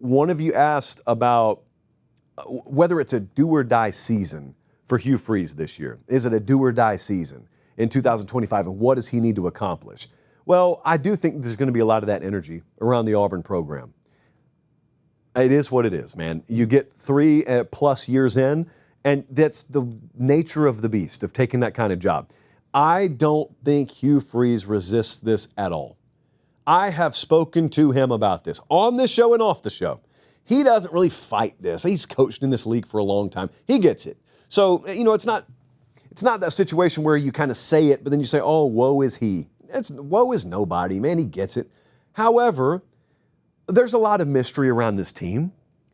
one of you asked about whether it's a do-or-die season for Hugh Freeze this year. Is it a do-or-die season in 2025, and what does he need to accomplish? Well, I do think there's going to be a lot of that energy around the Auburn program. It is what it is, man. You get 3+ years in, and that's the nature of the beast, of taking that kind of job. I don't think Hugh Freeze resists this at all. I have spoken to him about this on this show and off the show. He doesn't really fight this. He's coached in this league for a long time. He gets it. So, it's not that situation where you kind of say it, but then you say, oh, woe is he. Woe is nobody, man. He gets it. However, there's a lot of mystery around this team.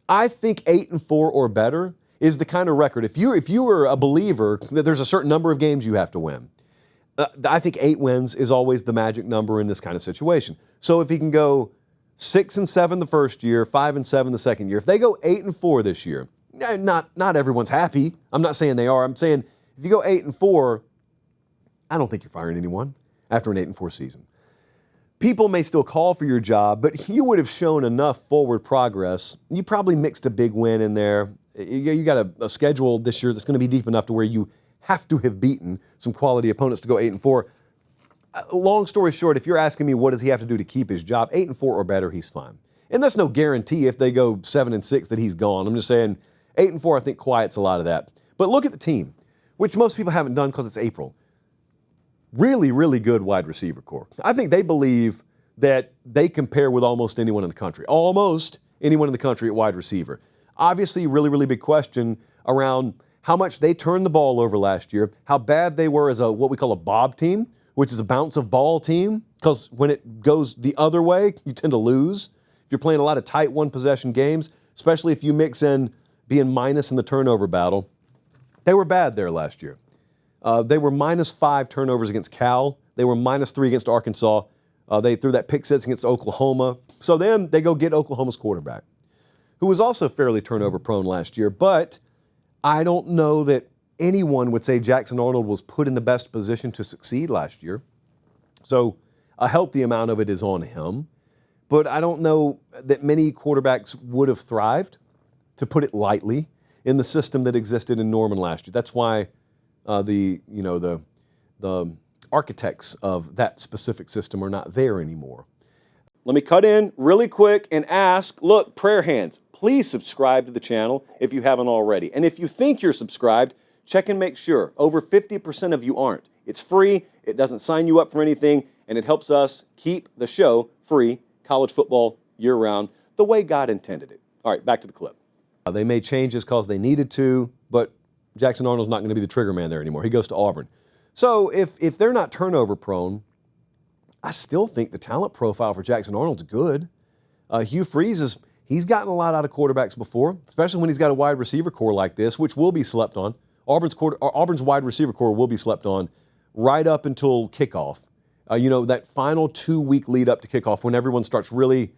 I think 8-4 or better is the kind of record. If you were a believer that there's a certain number of games you have to win, I think 8 wins is always the magic number in this kind of situation. So if he can go 6-7 the first year, 5-7 the second year, if they go 8-4 this year, not everyone's happy. I'm not saying they are. I'm saying if you go 8-4, I don't think you're firing anyone after an 8-4 season. People may still call for your job, but you would have shown enough forward progress. You probably mixed a big win in there. You got a schedule this year that's going to be deep enough to where you have to have beaten some quality opponents to go 8-4. Long story short, if you're asking me what does he have to do to keep his job, 8-4 or better, he's fine. And that's no guarantee if they go 7-6 that he's gone. I'm just saying 8-4, I think, quiets a lot of that. But look at the team, which most people haven't done because it's April. Really, really good wide receiver core. I think they believe that they compare with almost anyone in the country. Almost anyone in the country at wide receiver. Obviously, really, really big question around how much they turned the ball over last year, how bad they were as what we call a bob team, which is a bounce of ball team, because when it goes the other way, you tend to lose. If you're playing a lot of tight one-possession games, especially if you mix in being minus in the turnover battle, they were bad there last year. They were -5 turnovers against Cal. They were -3 against Arkansas. They threw that pick six against Oklahoma. So then they go get Oklahoma's quarterback, who was also fairly turnover prone last year, but I don't know that anyone would say Jackson Arnold was put in the best position to succeed last year. So a healthy amount of it is on him. But I don't know that many quarterbacks would have thrived, to put it lightly, in the system that existed in Norman last year. That's why the architects of that specific system are not there anymore. Let me cut in really quick and ask, look, prayer hands, please subscribe to the channel if you haven't already. And if you think you're subscribed, check and make sure. Over 50% of you aren't. It's free, it doesn't sign you up for anything, and it helps us keep the show free, college football year-round, the way God intended it. All right, back to the clip. They made changes because they needed to, but Jackson Arnold's not going to be the trigger man there anymore. He goes to Auburn. So if they're not turnover prone, I still think the talent profile for Jackson Arnold's good. Hugh Freeze he's gotten a lot out of quarterbacks before, especially when he's got a wide receiver core like this, which will be slept on. Auburn's wide receiver core will be slept on right up until kickoff. That final 2-week lead up to kickoff when everyone starts really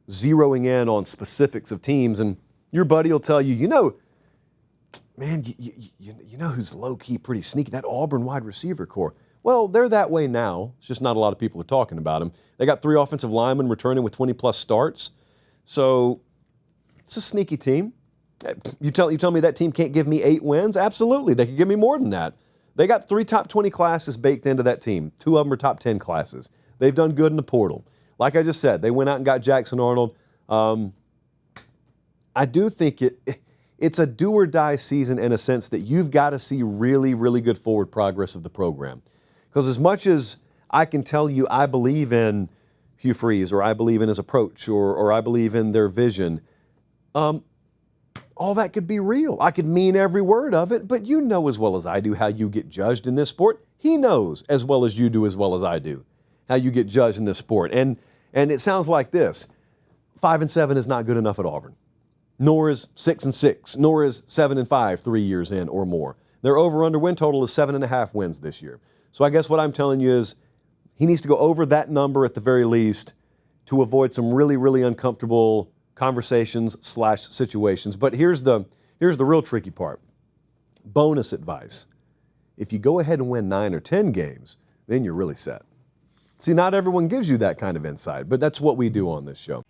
zeroing in on specifics of teams, and your buddy will tell you, man, you know who's low-key pretty sneaky? That Auburn wide receiver core. Well, they're that way now. It's just not a lot of people are talking about them. They got 3 offensive linemen returning with 20-plus starts. So it's a sneaky team. You tell me that team can't give me 8 wins? Absolutely. They could give me more than that. They got 3 top 20 classes baked into that team. 2 of them are top 10 classes. They've done good in the portal. Like I just said, they went out and got Jackson Arnold. I do think it's a do-or-die season in a sense that you've got to see really, really good forward progress of the program. Because as much as I can tell you I believe in Hugh Freeze, or I believe in his approach, or I believe in their vision, all that could be real. I could mean every word of it, but you know as well as I do how you get judged in this sport. He knows as well as you do as well as I do how you get judged in this sport. And it sounds like this. 5-7 is not good enough at Auburn. Nor is 6-6, nor is 7-5 3 years in or more. Their over-under win total is 7.5 wins this year. So I guess what I'm telling you is he needs to go over that number at the very least to avoid some really, really uncomfortable conversations/situations. But here's the real tricky part. Bonus advice. If you go ahead and win 9 or 10 games, then you're really set. See, not everyone gives you that kind of insight, but that's what we do on this show.